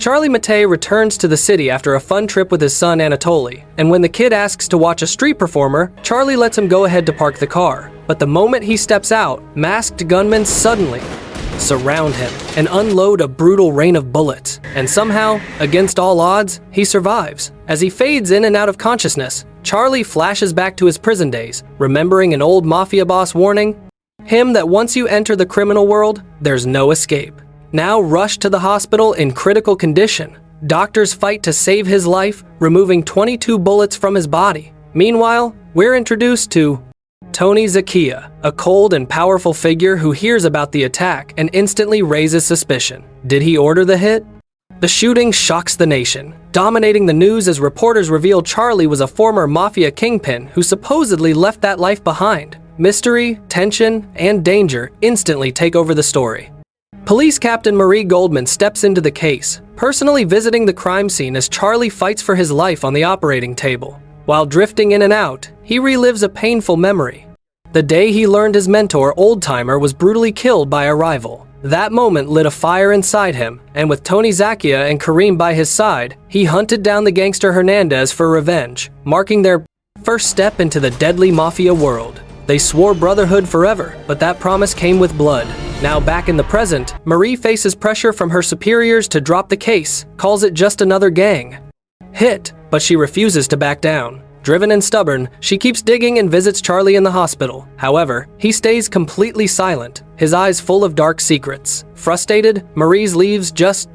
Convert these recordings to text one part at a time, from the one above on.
Charlie Matei returns to the city after a fun trip with his son Anatoly, and when the kid asks to watch a street performer, Charlie lets him go ahead to park the car. But the moment he steps out, masked gunmen suddenly surround him and unload a brutal rain of bullets. And somehow, against all odds, he survives. As he fades in and out of consciousness, Charlie flashes back to his prison days, remembering an old Mafia boss warning him that once you enter the criminal world, there's no escape. Now rushed to the hospital in critical condition, doctors fight to save his life, removing 22 bullets from his body. Meanwhile, we're introduced to Tony Zakia, a cold and powerful figure who hears about the attack and instantly raises suspicion. Did he order the hit? The shooting shocks the nation, dominating the news as reporters reveal Charlie was a former Mafia kingpin who supposedly left that life behind. Mystery, tension, and danger instantly take over the story. Police Captain Marie Goldman steps into the case, personally visiting the crime scene as Charlie fights for his life on the operating table. While drifting in and out, he relives a painful memory. The day he learned his mentor, Old-Timer, was brutally killed by a rival. That moment lit a fire inside him, and with Tony Zakia and Karim by his side, he hunted down the gangster Hernandez for revenge, marking their first step into the deadly Mafia world. They swore brotherhood forever, but that promise came with blood. Now back in the present, Marie faces pressure from her superiors to drop the case, calls it just another gang hit, but she refuses to back down. Driven and stubborn, she keeps digging and visits Charlie in the hospital. However, he stays completely silent, his eyes full of dark secrets. Frustrated, Marie leaves just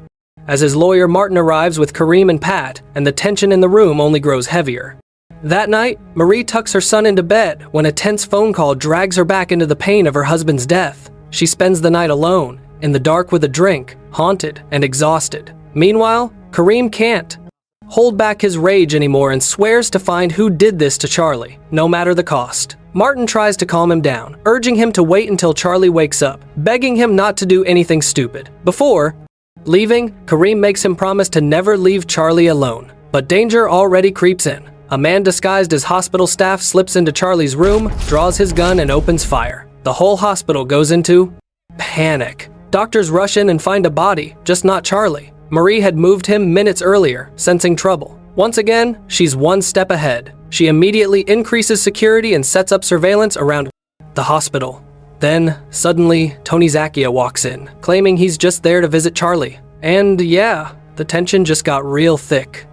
as his lawyer Martin arrives with Karim and Pat, and the tension in the room only grows heavier. That night, Marie tucks her son into bed when a tense phone call drags her back into the pain of her husband's death. She spends the night alone, in the dark with a drink, haunted and exhausted. Meanwhile, Karim can't hold back his rage anymore and swears to find who did this to Charlie, no matter the cost. Martin tries to calm him down, urging him to wait until Charlie wakes up, begging him not to do anything stupid. Before leaving, Karim makes him promise to never leave Charlie alone. But danger already creeps in. A man disguised as hospital staff slips into Charlie's room, draws his gun, and opens fire. The whole hospital goes into panic. Doctors rush in and find a body, just not Charlie. Marie had moved him minutes earlier, sensing trouble. Once again, she's one step ahead. She immediately increases security and sets up surveillance around the hospital. Then, suddenly, Tony Zakia walks in, claiming he's just there to visit Charlie. And yeah, the tension just got real thick.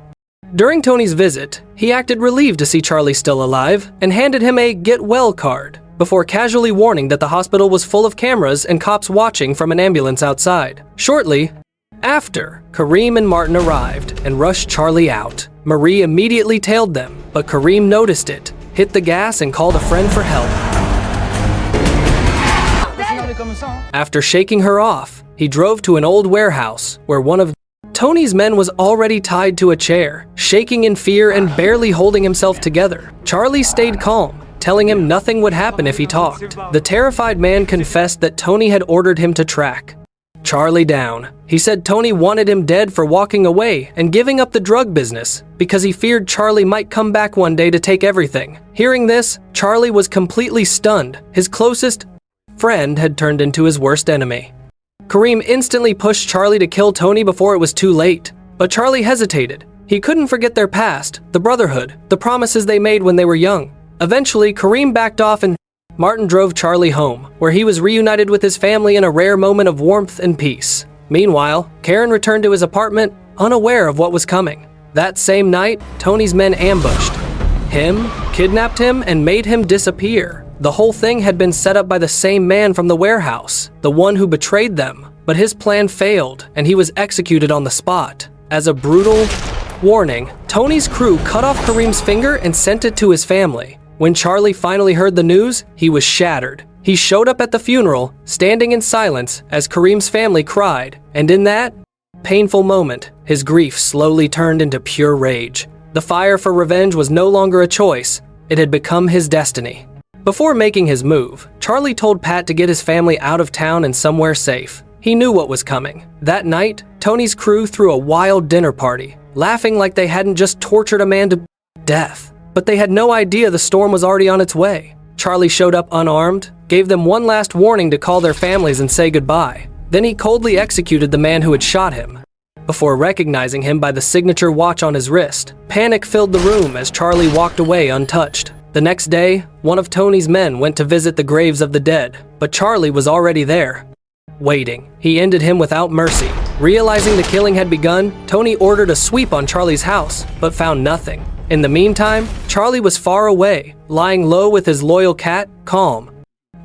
During Tony's visit, he acted relieved to see Charlie still alive and handed him a get well card, before casually warning that the hospital was full of cameras and cops watching from an ambulance outside. Shortly after, Karim and Martin arrived and rushed Charlie out. Marie immediately tailed them, but Karim noticed it, hit the gas, and called a friend for help. After shaking her off, he drove to an old warehouse where one of Tony's men was already tied to a chair, shaking in fear and barely holding himself together. Charlie stayed calm, telling him nothing would happen if he talked. The terrified man confessed that Tony had ordered him to track Charlie down. He said Tony wanted him dead for walking away and giving up the drug business because he feared Charlie might come back one day to take everything. Hearing this, Charlie was completely stunned. His closest friend had turned into his worst enemy. Karim instantly pushed Charlie to kill Tony before it was too late, but Charlie hesitated. He couldn't forget their past, the brotherhood, the promises they made when they were young. Eventually, Karim backed off and Martin drove Charlie home, where he was reunited with his family in a rare moment of warmth and peace. Meanwhile, Karen returned to his apartment, unaware of what was coming. That same night, Tony's men ambushed him, kidnapped him, and made him disappear. The whole thing had been set up by the same man from the warehouse, the one who betrayed them. But his plan failed, and he was executed on the spot. As a brutal warning, Tony's crew cut off Karim's finger and sent it to his family. When Charlie finally heard the news, he was shattered. He showed up at the funeral, standing in silence as Karim's family cried, and in that painful moment, his grief slowly turned into pure rage. The fire for revenge was no longer a choice, it had become his destiny. Before making his move, Charlie told Pat to get his family out of town and somewhere safe. He knew what was coming. That night, Tony's crew threw a wild dinner party, laughing like they hadn't just tortured a man to death. But they had no idea the storm was already on its way. Charlie showed up unarmed, gave them one last warning to call their families and say goodbye. Then he coldly executed the man who had shot him. before recognizing him by the signature watch on his wrist. Panic filled the room as Charlie walked away untouched. The next day, one of Tony's men went to visit the graves of the dead, but Charlie was already there, waiting. He ended him without mercy. Realizing the killing had begun, Tony ordered a sweep on Charlie's house, but found nothing. In the meantime, Charlie was far away, lying low with his loyal cat, Calm,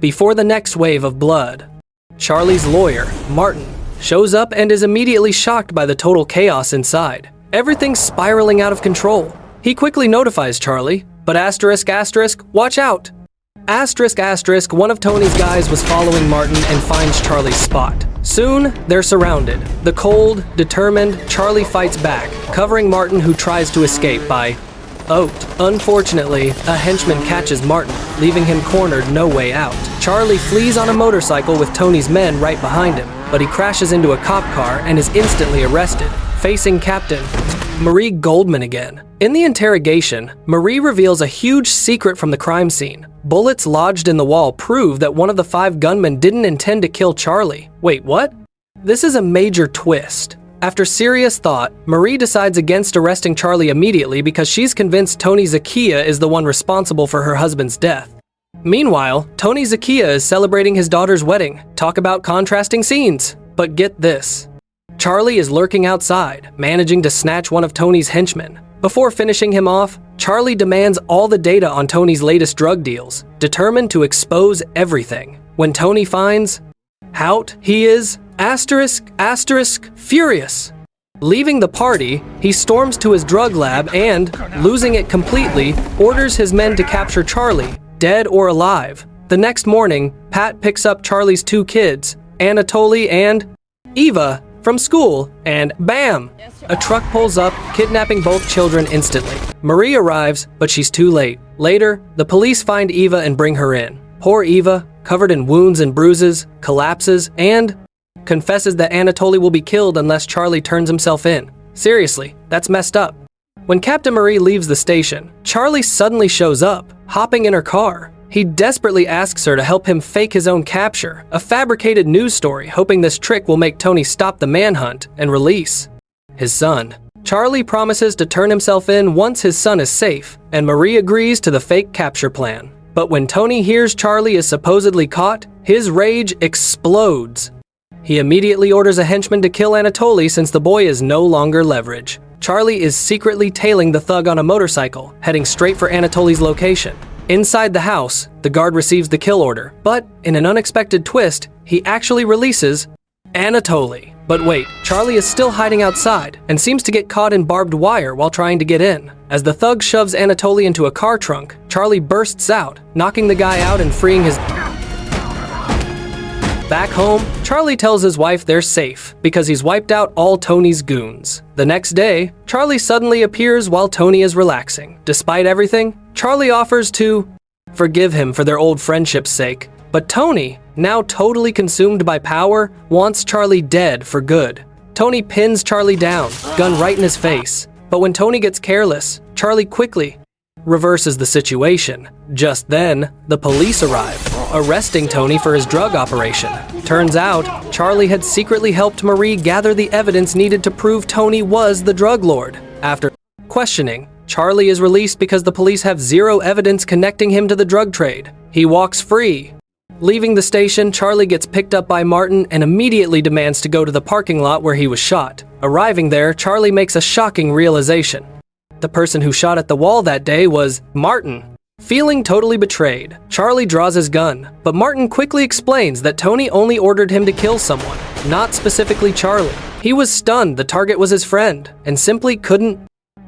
before the next wave of blood. Charlie's lawyer, Martin, shows up and is immediately shocked by the total chaos inside. Everything's spiraling out of control. He quickly notifies Charlie, but ***, watch out! ***, one of Tony's guys was following Martin and finds Charlie's spot. Soon, they're surrounded. The cold, determined Charlie fights back, covering Martin, who tries to escape by Oat. Unfortunately, a henchman catches Martin, leaving him cornered, no way out. Charlie flees on a motorcycle with Tony's men right behind him, but he crashes into a cop car and is instantly arrested, facing Captain Marie Goldman again. In the interrogation, Marie reveals a huge secret from the crime scene. Bullets lodged in the wall prove that one of the 5 gunmen didn't intend to kill Charlie. Wait, what? This is a major twist. After serious thought, Marie decides against arresting Charlie immediately because she's convinced Tony Zakia is the one responsible for her husband's death. Meanwhile, Tony Zakia is celebrating his daughter's wedding. Talk about contrasting scenes. But get this. Charlie is lurking outside, managing to snatch one of Tony's henchmen. Before finishing him off, Charlie demands all the data on Tony's latest drug deals, determined to expose everything. When Tony finds out, he is ***, furious. Leaving the party, he storms to his drug lab and, losing it completely, orders his men to capture Charlie, dead or alive. The next morning, Pat picks up Charlie's 2 kids, Anatoly and Eva, from school, and bam! A truck pulls up, kidnapping both children instantly. Marie arrives, but she's too late. Later, the police find Eva and bring her in. Poor Eva, covered in wounds and bruises, collapses and confesses that Anatoly will be killed unless Charlie turns himself in. Seriously, that's messed up. When Captain Marie leaves the station, Charlie suddenly shows up, hopping in her car. He desperately asks her to help him fake his own capture, a fabricated news story, hoping this trick will make Tony stop the manhunt and release his son. Charlie promises to turn himself in once his son is safe, and Marie agrees to the fake capture plan. But when Tony hears Charlie is supposedly caught, his rage explodes. He immediately orders a henchman to kill Anatoly since the boy is no longer leverage. Charlie is secretly tailing the thug on a motorcycle, heading straight for Anatoly's location. Inside the house, the guard receives the kill order, but in an unexpected twist, he actually releases Anatoly. But wait, Charlie is still hiding outside and seems to get caught in barbed wire while trying to get in. As the thug shoves Anatoly into a car trunk, Charlie bursts out, knocking the guy out and freeing his... Back home, Charlie tells his wife they're safe because he's wiped out all Tony's goons. The next day, Charlie suddenly appears while Tony is relaxing. Despite everything, Charlie offers to forgive him for their old friendship's sake. But Tony, now totally consumed by power, wants Charlie dead for good. Tony pins Charlie down, gun right in his face. But when Tony gets careless, Charlie quickly reverses the situation. Just then, the police arrive, arresting Tony for his drug operation. Turns out, Charlie had secretly helped Marie gather the evidence needed to prove Tony was the drug lord. After questioning, Charlie is released because the police have zero evidence connecting him to the drug trade. He walks free. Leaving the station, Charlie gets picked up by Martin and immediately demands to go to the parking lot where he was shot. Arriving there, Charlie makes a shocking realization. The person who shot at the wall that day was Martin. Feeling totally betrayed, Charlie draws his gun, but Martin quickly explains that Tony only ordered him to kill someone, not specifically Charlie. He was stunned the target was his friend, and simply couldn't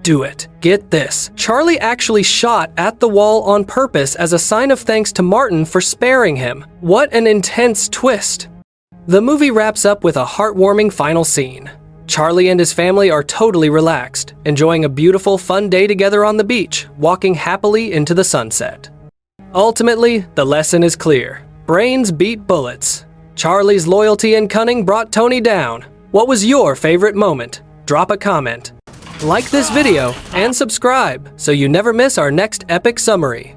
do it. Get this, Charlie actually shot at the wall on purpose as a sign of thanks to Martin for sparing him. What an intense twist. The movie wraps up with a heartwarming final scene. Charlie and his family are totally relaxed, enjoying a beautiful, fun day together on the beach, walking happily into the sunset. Ultimately, the lesson is clear. Brains beat bullets. Charlie's loyalty and cunning brought Tony down. What was your favorite moment? Drop a comment. Like this video and subscribe so you never miss our next epic summary.